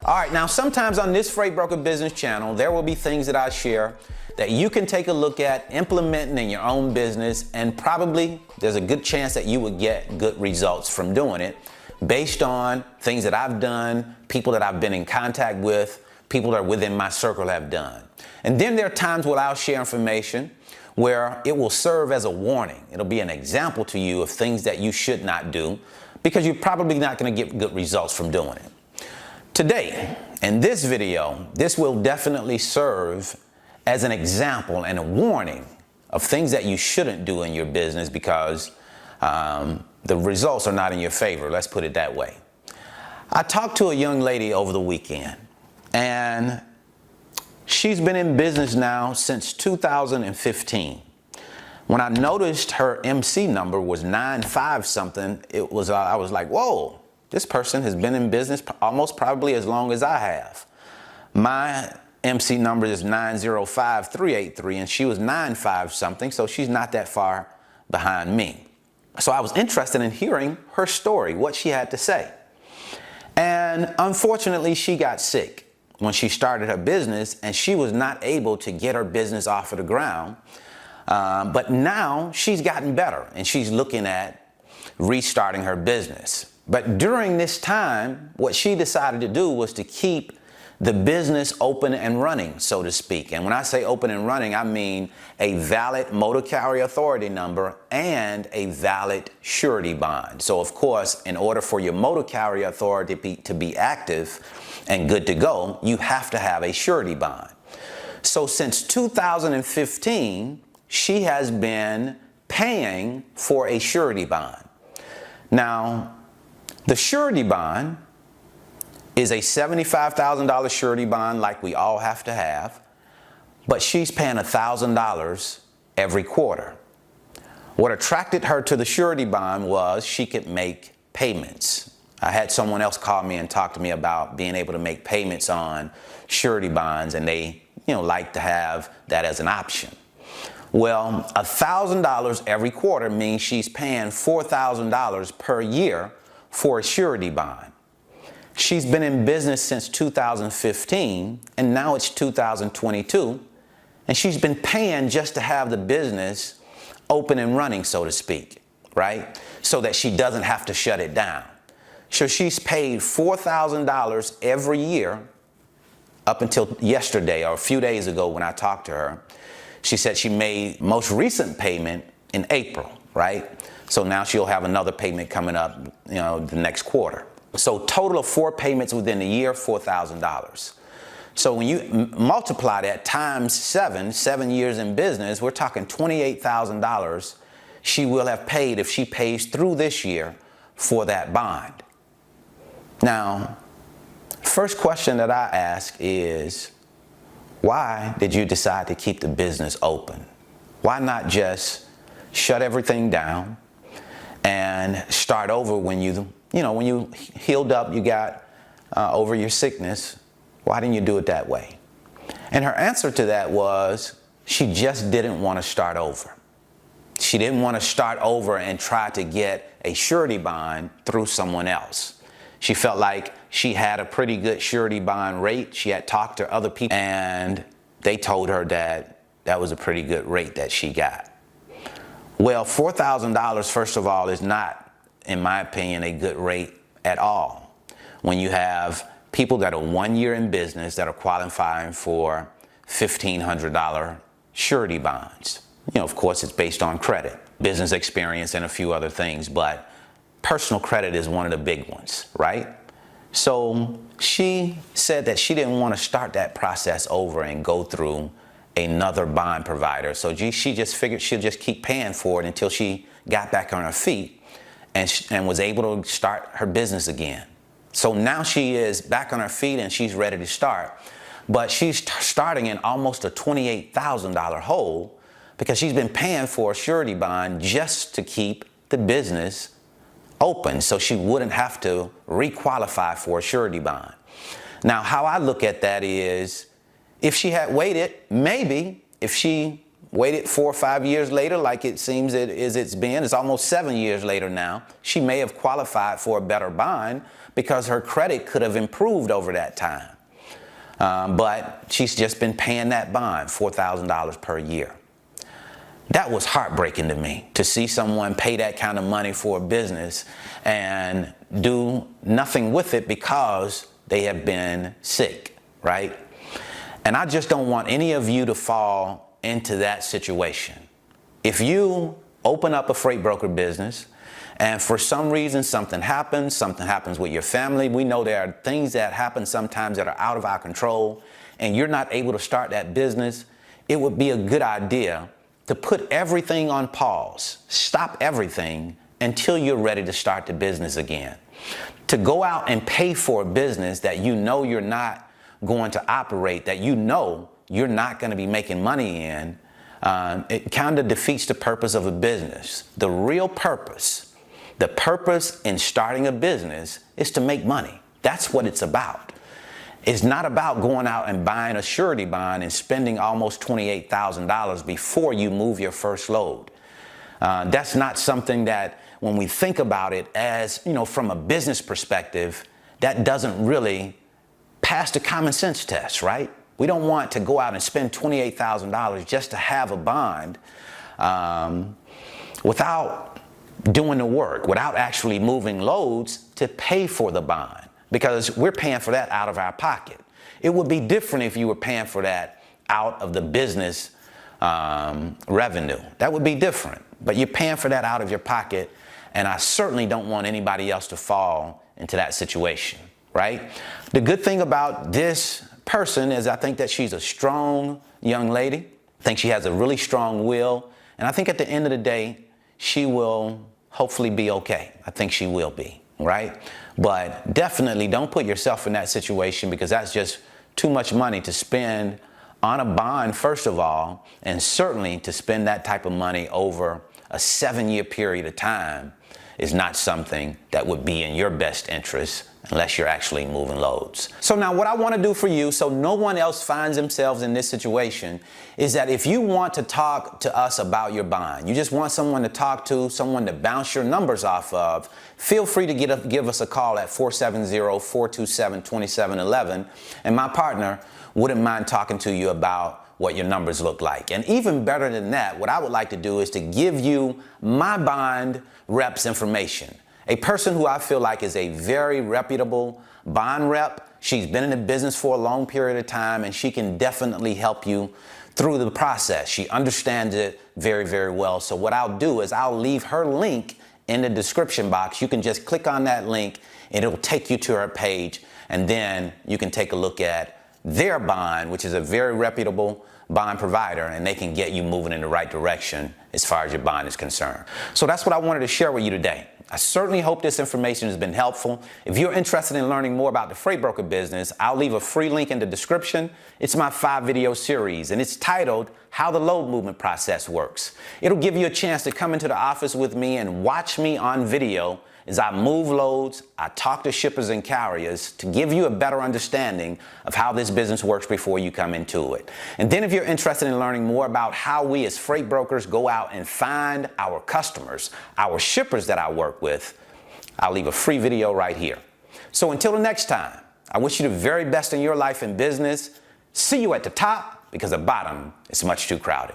All right, now sometimes on this Freight Broker Business channel, there will be things that I share that you can take a look at, implementing in your own business, and probably there's a good chance that you would get good results from doing it based on things that I've done, people that I've been in contact with, people that are within my circle have done. And then there are times where I'll share information where it will serve as a warning. It'll be an example to you of things that you should not do because you're probably not going to get good results from doing it. Today, in this video, this will definitely serve as an example and a warning of things that you shouldn't do in your business because the results are not in your favor. Let's put it that way. I talked to a young lady over the weekend, and she's been in business now since 2015. When I noticed her MC number was 95 something, I was like, whoa. This person has been in business almost probably as long as I have. My MC number is 905383 and she was 95 something, so she's not that far behind me. So I was interested in hearing her story, what she had to say. And unfortunately, she got sick when she started her business and she was not able to get her business off of the ground. But now she's gotten better and she's looking at restarting her business. But during this time, what she decided to do was to keep the business open and running, so to speak. And when I say open and running, I mean a valid motor carrier authority number and a valid surety bond. So of course, in order for your motor carrier authority to be active and good to go, you have to have a surety bond. So since 2015, she has been paying for a surety bond. Now, the surety bond is a $75,000 surety bond like we all have to have, but she's paying $1,000 every quarter. What attracted her to the surety bond was she could make payments. I had someone else call me and talk to me about being able to make payments on surety bonds, and they, like to have that as an option. Well, $1,000 every quarter means she's paying $4,000 per year for a surety bond. She's been in business since 2015 and now it's 2022, and she's been paying just to have the business open and running, so to speak, right? So that she doesn't have to shut it down. So she's paid $4,000 every year up until yesterday or a few days ago when I talked to her. She said she made most recent payment in April, right? So now she'll have another payment coming up, the next quarter. So total of 4 payments within the year, $4,000. So when you multiply that times 7 years in business, we're talking $28,000 she will have paid if she pays through this year for that bond. Now, first question that I ask is, why did you decide to keep the business open? Why not just shut everything down and start over when you healed up, you got over your sickness? Why didn't you do it that way? And her answer to that was she just didn't want to start over. She didn't want to start over and try to get a surety bond through someone else. She felt like she had a pretty good surety bond rate. She had talked to other people and they told her that that was a pretty good rate that she got. Well, $4,000, first of all, is not, in my opinion, a good rate at all. When you have people that are 1 year in business that are qualifying for $1,500 surety bonds. Of course, it's based on credit, business experience, and a few other things, but personal credit is one of the big ones, right? So she said that she didn't want to start that process over and go through another bond provider. So she just figured she'll just keep paying for it until she got back on her feet and was able to start her business again. So now she is back on her feet and she's ready to start. But she's starting in almost a $28,000 hole because she's been paying for a surety bond just to keep the business open so she wouldn't have to requalify for a surety bond. Now, how I look at that is, if she had waited, maybe if she waited 4 or 5 years later, like it seems it's been. It's almost 7 years later now. She may have qualified for a better bond because her credit could have improved over that time. But she's just been paying that bond, $4,000 per year. That was heartbreaking to me, to see someone pay that kind of money for a business and do nothing with it because they have been sick, right? And I just don't want any of you to fall into that situation. If you open up a freight broker business and for some reason something happens with your family, we know there are things that happen sometimes that are out of our control, and you're not able to start that business, it would be a good idea to put everything on pause, stop everything until you're ready to start the business again. To go out and pay for a business that you know you're not going to operate, that you know you're not going to be making money in, it kind of defeats the purpose of a business. The real purpose, the purpose in starting a business is to make money. That's what it's about. It's not about going out and buying a surety bond and spending almost $28,000 before you move your first load. That's not something that, when we think about it as, from a business perspective, that doesn't really pass the common sense test, right? We don't want to go out and spend $28,000 just to have a bond without doing the work, without actually moving loads to pay for the bond, because we're paying for that out of our pocket. It would be different if you were paying for that out of the business revenue. That would be different, but you're paying for that out of your pocket, and I certainly don't want anybody else to fall into that situation, right? The good thing about this person is I think that she's a strong young lady. I think she has a really strong will, and I think at the end of the day, she will hopefully be okay. I think she will be, right? But definitely don't put yourself in that situation, because that's just too much money to spend on a bond, first of all, and certainly to spend that type of money over a 7-year period of time is not something that would be in your best interest unless you're actually moving loads. So now what I want to do for you, so no one else finds themselves in this situation, is that if you want to talk to us about your bond, you just want someone to talk to, someone to bounce your numbers off of, feel free to give us a call at 470-427-2711, and my partner wouldn't mind talking to you about what your numbers look like. And even better than that, what I would like to do is to give you my bond rep's information. A person who I feel like is a very reputable bond rep. She's been in the business for a long period of time, and she can definitely help you through the process. She understands it very, very well. So what I'll do is I'll leave her link in the description box. You can just click on that link and it'll take you to her page, and then you can take a look at their bond, which is a very reputable bond provider, and they can get you moving in the right direction as far as your bond is concerned. So that's what I wanted to share with you today. I certainly hope this information has been helpful. If you're interested in learning more about the freight broker business, I'll leave a free link in the description. It's my 5-video series, and it's titled How the Load Movement Process Works. It'll give you a chance to come into the office with me and watch me on video as I move loads, I talk to shippers and carriers to give you a better understanding of how this business works before you come into it. And then if you're interested in learning more about how we as freight brokers go out and find our customers, our shippers that I work with, I'll leave a free video right here. So until the next time, I wish you the very best in your life and business. See you at the top, because the bottom is much too crowded.